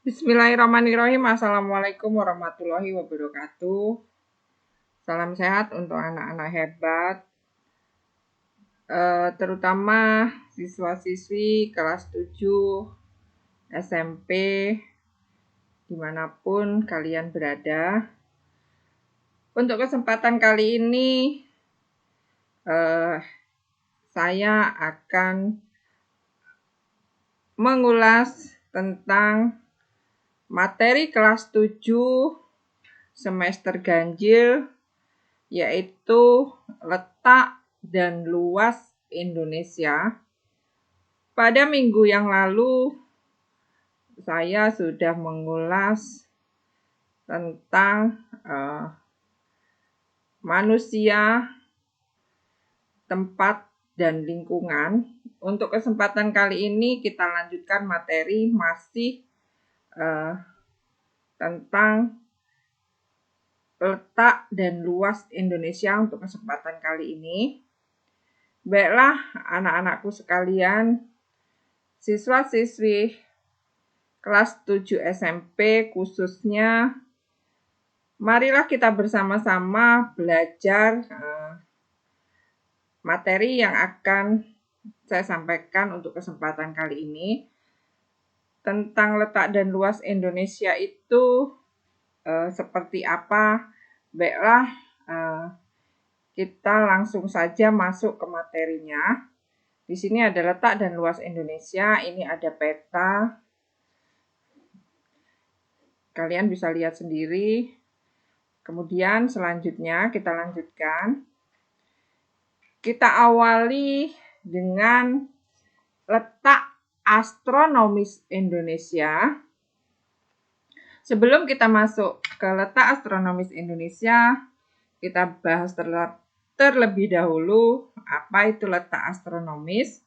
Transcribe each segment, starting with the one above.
Bismillahirrahmanirrahim. Assalamualaikum warahmatullahi wabarakatuh. Salam sehat untuk anak-anak hebat, terutama siswa-siswi kelas 7 SMP dimanapun kalian berada. Untuk kesempatan kali ini saya akan mengulas tentang materi kelas 7 semester ganjil, yaitu letak dan luas Indonesia. Pada minggu yang lalu, saya sudah mengulas tentang manusia, tempat, dan lingkungan. Untuk kesempatan kali ini kita lanjutkan materi masih tentang letak dan luas Indonesia untuk kesempatan kali ini. Baiklah anak-anakku sekalian, siswa-siswi kelas 7 SMP khususnya, marilah kita bersama-sama belajar materi yang akan saya sampaikan untuk kesempatan kali ini. Tentang letak dan luas Indonesia itu seperti apa? Baiklah, kita langsung saja masuk ke materinya. Di sini ada letak dan luas Indonesia, ini ada peta. Kalian bisa lihat sendiri. Kemudian selanjutnya kita lanjutkan. Kita awali dengan letak astronomis Indonesia. Sebelum kita masuk ke letak astronomis Indonesia, kita bahas terlebih dahulu apa itu letak astronomis.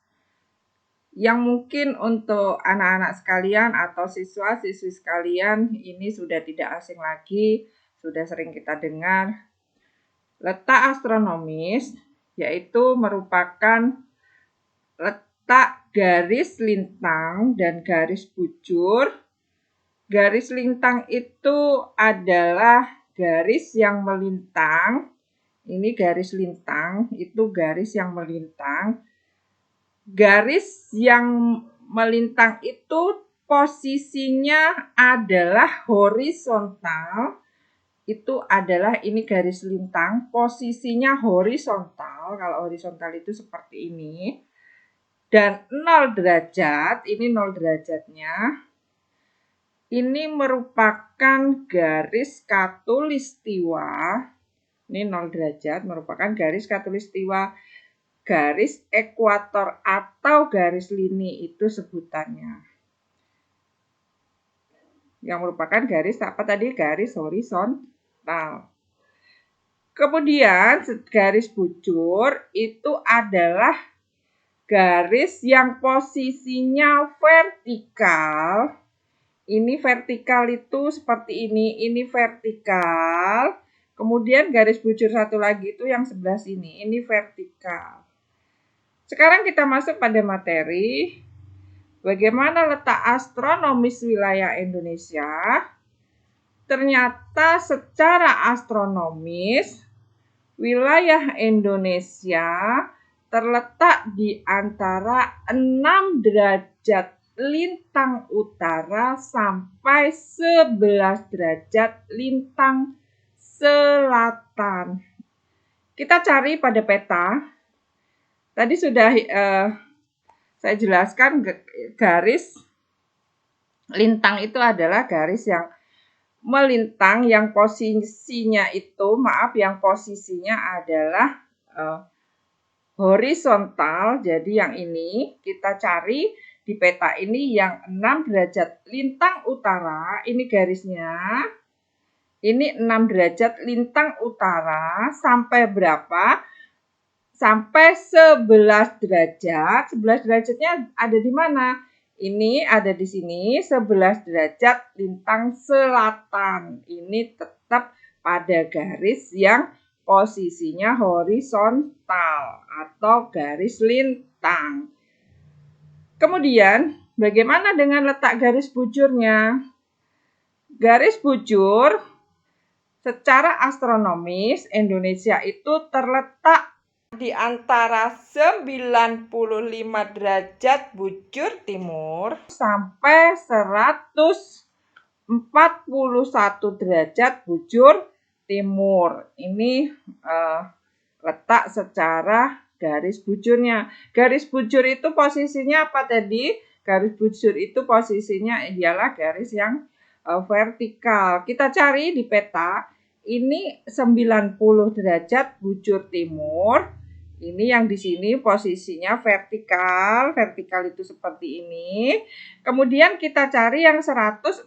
Yang mungkin untuk anak-anak sekalian atau siswa-siswi sekalian ini sudah tidak asing lagi, sudah sering kita dengar. Letak astronomis yaitu merupakan letak garis lintang dan garis bujur. Garis lintang itu adalah garis yang melintang. Ini garis lintang, itu garis yang melintang. Garis yang melintang itu posisinya adalah horizontal. Itu adalah ini garis lintang, posisinya horizontal. Kalau horizontal itu seperti ini. Dan 0 derajat, ini 0 derajatnya. Ini merupakan garis khatulistiwa. Ini 0 derajat merupakan garis khatulistiwa. Garis ekuator atau garis lini itu sebutannya. Yang merupakan garis apa tadi? Garis horizontal. Kemudian garis bujur itu adalah garis yang posisinya vertikal. Ini vertikal itu seperti ini vertikal. Kemudian garis bujur satu lagi itu yang sebelah sini, ini vertikal. Sekarang kita masuk pada materi. Bagaimana letak astronomis wilayah Indonesia? Ternyata secara astronomis, wilayah Indonesia terletak di antara 6 derajat lintang utara sampai 11 derajat lintang selatan. Kita cari pada peta. Tadi sudah saya jelaskan garis lintang itu adalah garis yang melintang, yang posisinya adalah horizontal. Jadi yang ini kita cari di peta ini yang 6 derajat lintang utara, ini garisnya. Ini 6 derajat lintang utara sampai berapa? Sampai 11 derajat. 11 derajatnya ada di mana? Ini ada di sini 11 derajat lintang selatan. Ini tetap pada garis yang posisinya horizontal atau garis lintang. Kemudian, bagaimana dengan letak garis bujurnya? Garis bujur secara astronomis Indonesia itu terletak di antara 95 derajat bujur timur sampai 141 derajat bujur timur. Ini letak secara garis bujurnya. Garis bujur itu posisinya apa tadi? Garis bujur itu posisinya ialah garis yang vertikal. Kita cari di peta, ini 90 derajat bujur timur. Ini yang di sini posisinya vertikal. Vertikal itu seperti ini. Kemudian kita cari yang 141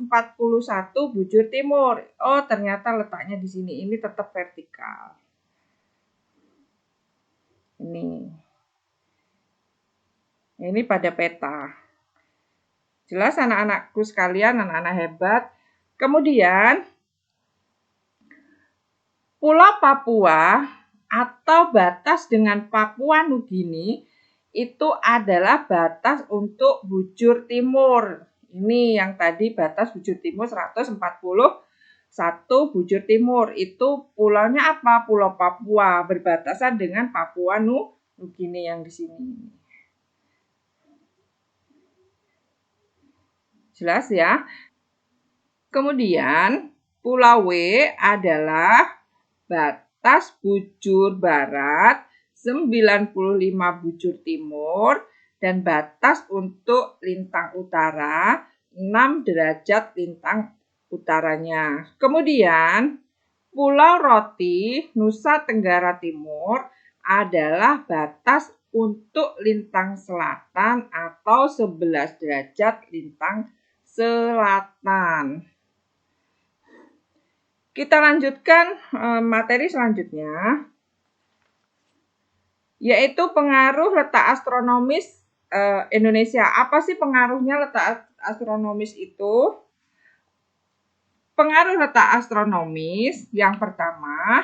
bujur timur. Oh, ternyata letaknya di sini. Ini tetap vertikal. Ini pada peta. Jelas anak-anakku sekalian, anak-anak hebat. Kemudian Pulau Papua atau batas dengan Papua Nugini itu adalah batas untuk bujur timur. Ini yang tadi batas bujur timur 141 bujur timur. Itu pulaunya apa? Pulau Papua, berbatasan dengan Papua Nugini yang di sini. Jelas ya? Kemudian Pulau W adalah batas bujur barat 95 bujur timur dan batas untuk lintang utara 6 derajat lintang utaranya. Kemudian Pulau Roti, Nusa Tenggara Timur adalah batas untuk lintang selatan atau 11 derajat lintang selatan. Kita lanjutkan materi selanjutnya, yaitu pengaruh letak astronomis Indonesia. Apa sih pengaruhnya letak astronomis itu? Pengaruh letak astronomis yang pertama,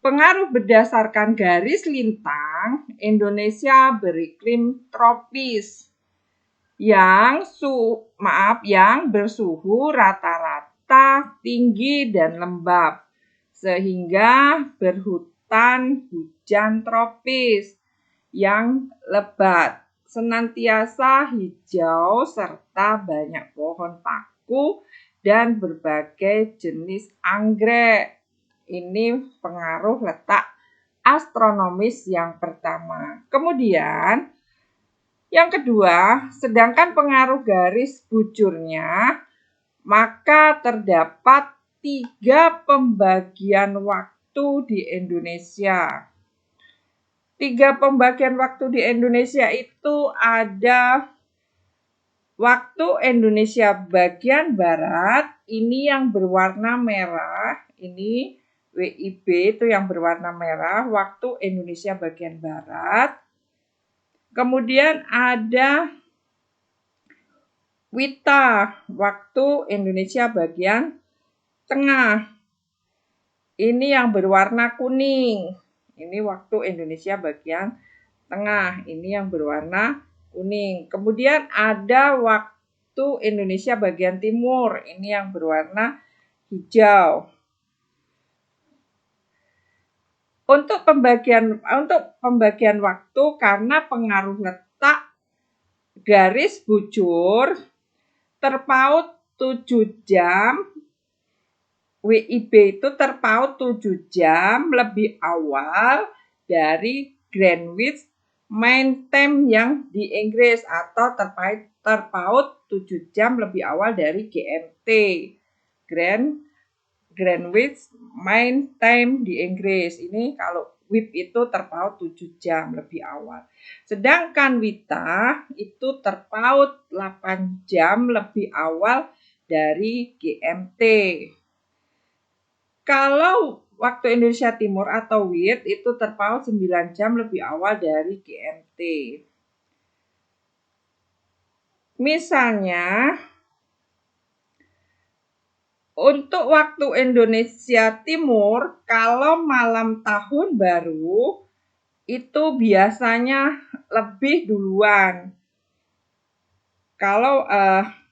pengaruh berdasarkan garis lintang, Indonesia beriklim tropis yang bersuhu rata-rata tinggi dan lembab sehingga berhutan hujan tropis yang lebat, senantiasa hijau serta banyak pohon paku dan berbagai jenis anggrek. Ini pengaruh letak astronomis yang pertama. Kemudian yang kedua, sedangkan pengaruh garis bujurnya, maka terdapat 3 pembagian waktu di Indonesia. 3 pembagian waktu di Indonesia itu ada waktu Indonesia bagian barat, ini yang berwarna merah, ini WIB itu yang berwarna merah, waktu Indonesia bagian barat. Kemudian ada WITA, waktu Indonesia bagian tengah. Ini yang berwarna kuning. Ini waktu Indonesia bagian tengah. Ini yang berwarna kuning. Kemudian ada waktu Indonesia bagian timur. Ini yang berwarna hijau. Untuk pembagian waktu karena pengaruh letak garis bujur terpaut 7 jam, WIB itu terpaut 7 jam lebih awal dari Greenwich Mean Time yang di Inggris atau terpaut 7 jam lebih awal dari GMT, Greenwich Mean Time di Inggris. Ini kalau WIB itu terpaut 7 jam lebih awal. Sedangkan WITA itu terpaut 8 jam lebih awal dari GMT. Kalau waktu Indonesia Timur atau WIT itu terpaut 9 jam lebih awal dari GMT. Misalnya, untuk waktu Indonesia Timur, kalau malam tahun baru, itu biasanya lebih duluan.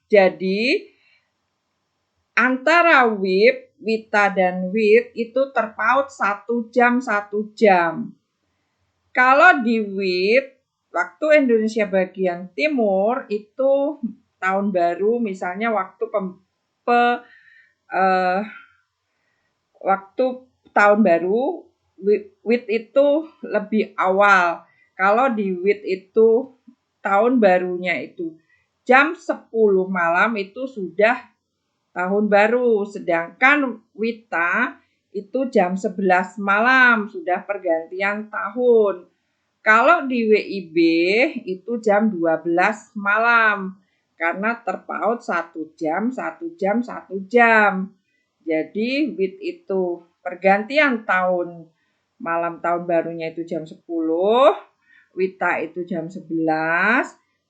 Jadi antara Wita dan Wit itu terpaut 1 jam 1 jam. Kalau di Wit, waktu Indonesia bagian timur itu tahun baru, misalnya waktu tahun baru, Wit itu lebih awal. Kalau di Wit itu tahun barunya itu jam 10 malam itu sudah tahun baru, sedangkan Wita itu jam 11 malam sudah pergantian tahun. Kalau di WIB itu jam 12 malam karena terpaut 1 jam, 1 jam, 1 jam. Jadi Wit itu pergantian tahun, malam tahun barunya itu jam 10, Wita itu jam 11,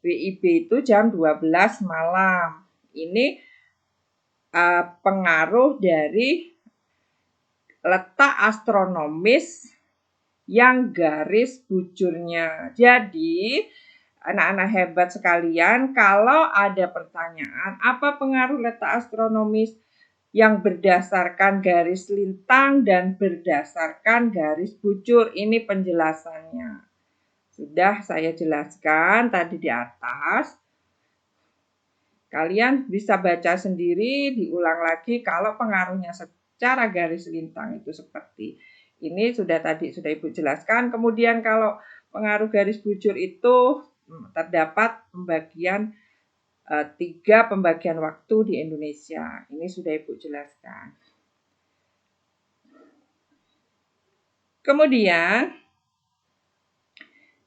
WIB itu jam 12 malam. Ini pengaruh dari letak astronomis yang garis bujurnya. Jadi, anak-anak hebat sekalian, kalau ada pertanyaan, apa pengaruh letak astronomis yang berdasarkan garis lintang dan berdasarkan garis bujur? Ini penjelasannya. Sudah saya jelaskan tadi di atas. Kalian bisa baca sendiri, diulang lagi kalau pengaruhnya secara garis lintang itu seperti ini sudah Ibu jelaskan. Kemudian kalau pengaruh garis bujur itu terdapat pembagian 3 pembagian waktu di Indonesia. Ini sudah Ibu jelaskan. Kemudian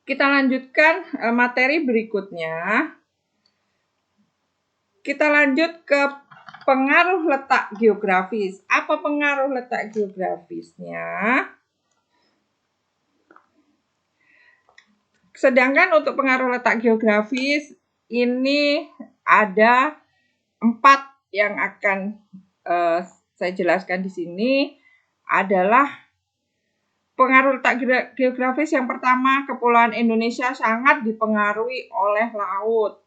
kita lanjutkan materi berikutnya. Kita lanjut ke pengaruh letak geografis. Apa pengaruh letak geografisnya? Sedangkan untuk pengaruh letak geografis ini ada 4 yang akan saya jelaskan di sini. Adalah pengaruh letak geografis yang pertama, Kepulauan Indonesia sangat dipengaruhi oleh laut.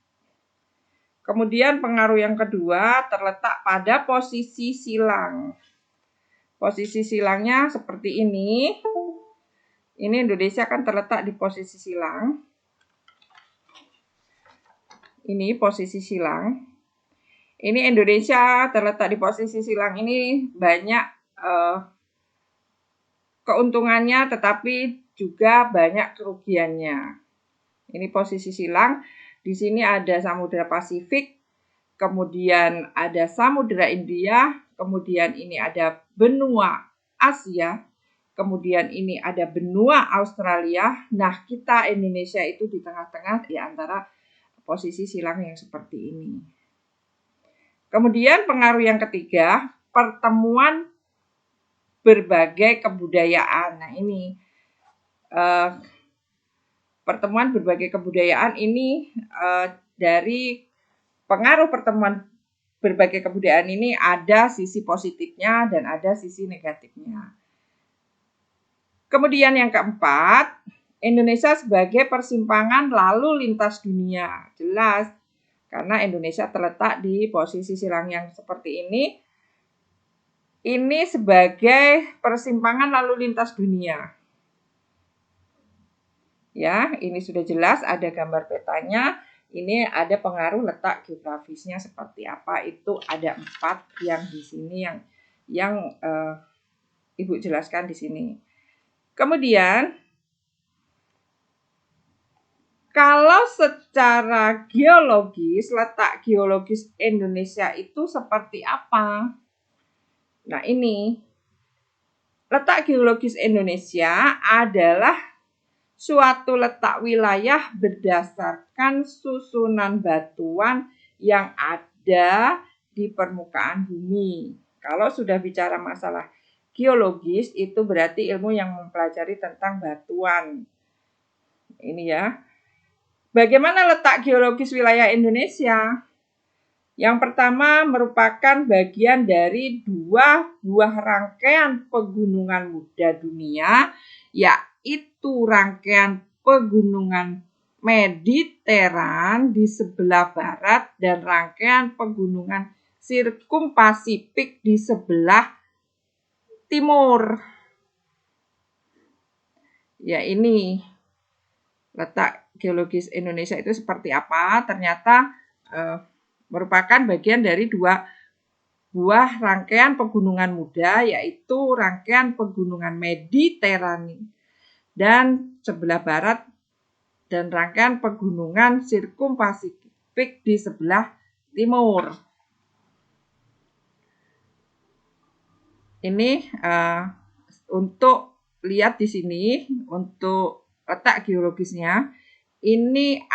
Kemudian pengaruh yang kedua terletak pada posisi silang. Posisi silangnya seperti ini. Ini Indonesia kan terletak di posisi silang. Ini posisi silang. Ini Indonesia terletak di posisi silang. Ini banyak keuntungannya tetapi juga banyak kerugiannya. Ini posisi silang. Di sini ada Samudra Pasifik, kemudian ada Samudra India, kemudian ini ada benua Asia, kemudian ini ada benua Australia. Nah, kita Indonesia itu di tengah-tengah di antara posisi silang yang seperti ini. Kemudian pengaruh yang ketiga, pertemuan berbagai kebudayaan. Nah, ini pertemuan berbagai kebudayaan ini dari pengaruh pertemuan berbagai kebudayaan ini ada sisi positifnya dan ada sisi negatifnya. Kemudian yang keempat, Indonesia sebagai persimpangan lalu lintas dunia. Jelas, karena Indonesia terletak di posisi silang yang seperti ini sebagai persimpangan lalu lintas dunia. Ya, ini sudah jelas, ada gambar petanya. Ini ada pengaruh letak geografisnya seperti apa. Itu ada 4 yang di sini yang Ibu jelaskan di sini. Kemudian kalau secara geologis, letak geologis Indonesia itu seperti apa? Nah, ini letak geologis Indonesia adalah suatu letak wilayah berdasarkan susunan batuan yang ada di permukaan bumi. Kalau sudah bicara masalah geologis, itu berarti ilmu yang mempelajari tentang batuan. Ini ya. Bagaimana letak geologis wilayah Indonesia? Yang pertama merupakan bagian dari 2 buah rangkaian pegunungan muda dunia, yaitu rangkaian pegunungan Mediteran di sebelah barat dan rangkaian pegunungan Sirkum Pasifik di sebelah timur. Ya, ini letak geologis Indonesia itu seperti apa? Ternyata merupakan bagian dari dua buah rangkaian pegunungan muda, yaitu rangkaian pegunungan Mediterania dan sebelah barat dan rangkaian pegunungan Sirkum Pasifik di sebelah timur. Ini untuk lihat di sini untuk letak geologisnya. Ini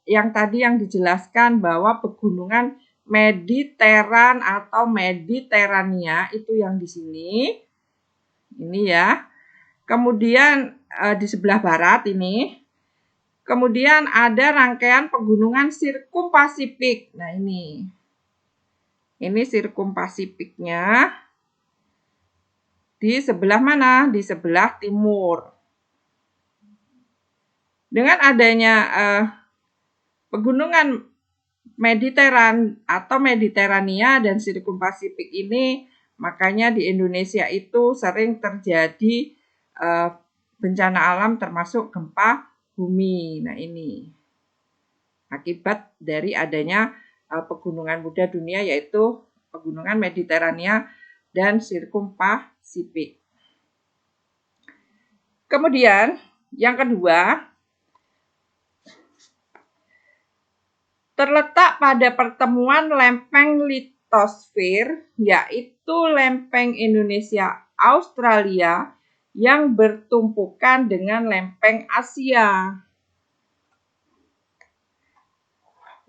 yang tadi yang dijelaskan bahwa pegunungan Mediteran atau Mediterania itu yang di sini. Ini ya. Kemudian di sebelah barat ini. Kemudian ada rangkaian pegunungan Sirkum Pasifik. Nah, ini. Ini Sirkum Pasifiknya. Di sebelah mana? Di sebelah timur. Dengan adanya pegunungan Mediteran atau Mediterania dan Sirkum Pasifik ini, makanya di Indonesia itu sering terjadi bencana alam termasuk gempa bumi. Nah, ini akibat dari adanya pegunungan muda dunia, yaitu pegunungan Mediterania dan Sirkum Pasifik. Kemudian yang kedua, terletak pada pertemuan lempeng litosfer, yaitu lempeng Indonesia Australia yang bertumpukan dengan lempeng Asia.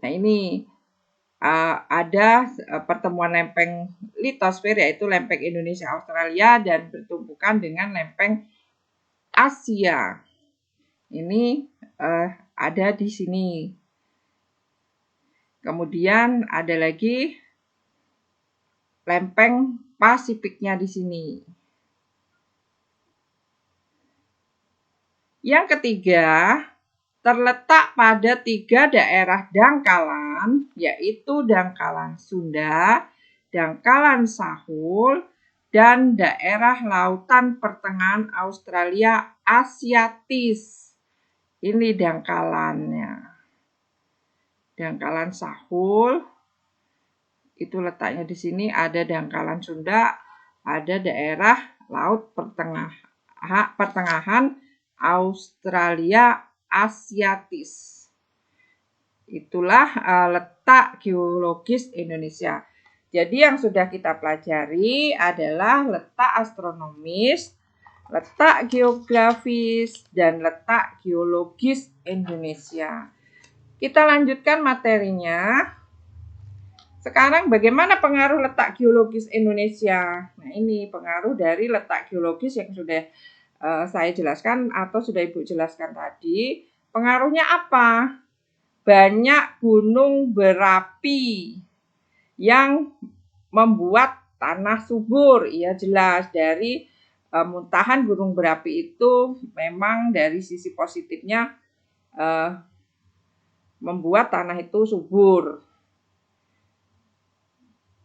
Nah, ini ada pertemuan lempeng litosfer, yaitu lempeng Indonesia Australia dan bertumpukan dengan lempeng Asia. Ini ada di sini. Kemudian ada lagi lempeng Pasifiknya di sini. Yang ketiga, terletak pada 3 daerah dangkalan, yaitu dangkalan Sunda, dangkalan Sahul, dan daerah lautan pertengahan Australia Asiatis. Ini dangkalannya. Dangkalan Sahul itu letaknya di sini, ada dangkalan Sunda, ada daerah laut pertengahan Australia Asiatis. Itulah letak geologis Indonesia. Jadi yang sudah kita pelajari adalah letak astronomis, letak geografis, dan letak geologis Indonesia. Kita lanjutkan materinya. Sekarang bagaimana pengaruh letak geologis Indonesia? Nah, ini pengaruh dari letak geologis yang sudah saya jelaskan atau sudah Ibu jelaskan tadi. Pengaruhnya apa? Banyak gunung berapi yang membuat tanah subur. Ya, jelas dari muntahan gunung berapi itu memang dari sisi positifnya membuat tanah itu subur.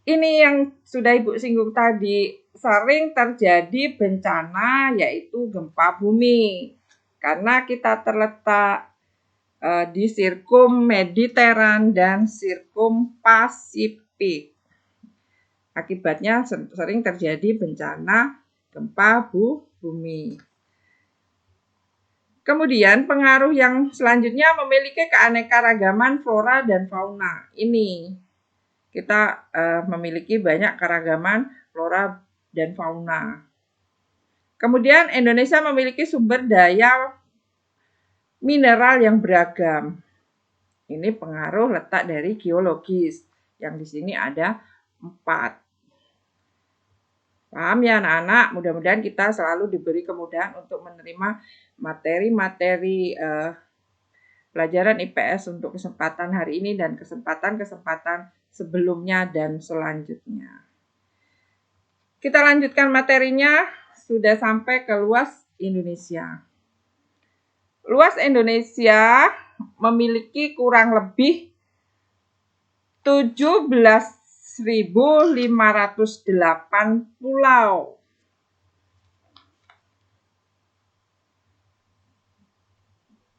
Ini yang sudah Ibu singgung tadi, sering terjadi bencana yaitu gempa bumi. Karena kita terletak di Sirkum Mediteran dan Sirkum Pasifik. Akibatnya sering terjadi bencana gempa bumi. Kemudian pengaruh yang selanjutnya memiliki keanekaragaman flora dan fauna. Ini kita memiliki banyak keragaman flora dan fauna. Kemudian Indonesia memiliki sumber daya mineral yang beragam. Ini pengaruh letak dari geologis. Yang di sini ada 4. Paham ya anak-anak? Mudah-mudahan kita selalu diberi kemudahan untuk menerima materi-materi pelajaran IPS untuk kesempatan hari ini dan kesempatan-kesempatan sebelumnya dan selanjutnya. Kita lanjutkan materinya, sudah sampai ke luas Indonesia. Luas Indonesia memiliki kurang lebih 17.000 1.508 pulau.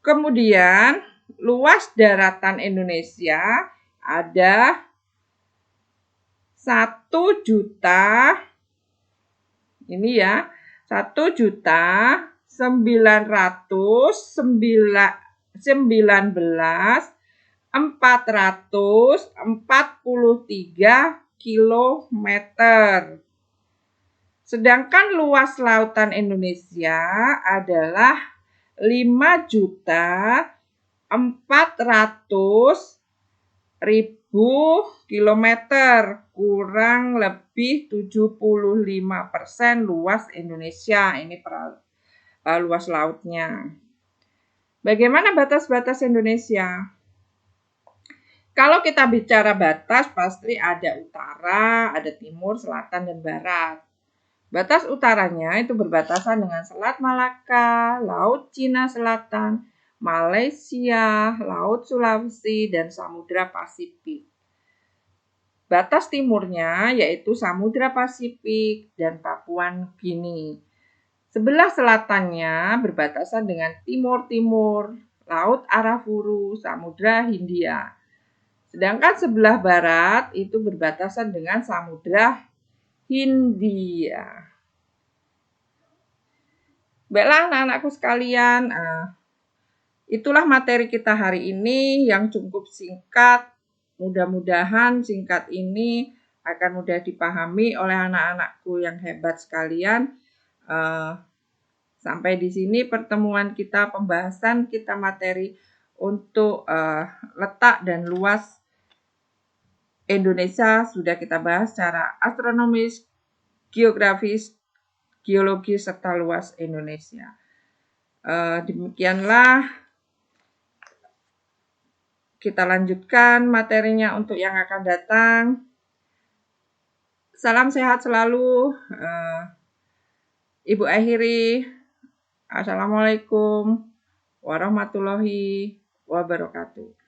Kemudian, luas daratan Indonesia ada 1.919.443 kilometer. Sedangkan luas lautan Indonesia adalah 5.400.000 kilometer, kurang lebih 75% luas Indonesia. Ini luas lautnya. Bagaimana batas-batas Indonesia? Kalau kita bicara batas, pasti ada utara, ada timur, selatan, dan barat. Batas utaranya itu berbatasan dengan Selat Malaka, Laut Cina Selatan, Malaysia, Laut Sulawesi, dan Samudra Pasifik. Batas timurnya yaitu Samudra Pasifik dan Papua Nugini. Sebelah selatannya berbatasan dengan Timur-Timur, Laut Arafuru, Samudra Hindia. Sedangkan sebelah barat itu berbatasan dengan Samudra Hindia. Baiklah anak-anakku sekalian, itulah materi kita hari ini yang cukup singkat. Mudah-mudahan singkat ini akan mudah dipahami oleh anak-anakku yang hebat sekalian. Sampai di sini pertemuan kita, pembahasan kita materi untuk letak dan luas Indonesia sudah kita bahas secara astronomis, geografis, geologis, serta luas Indonesia. Demikianlah kita lanjutkan materinya untuk yang akan datang. Salam sehat selalu. Ibu akhiri. Assalamualaikum warahmatullahi wabarakatuh.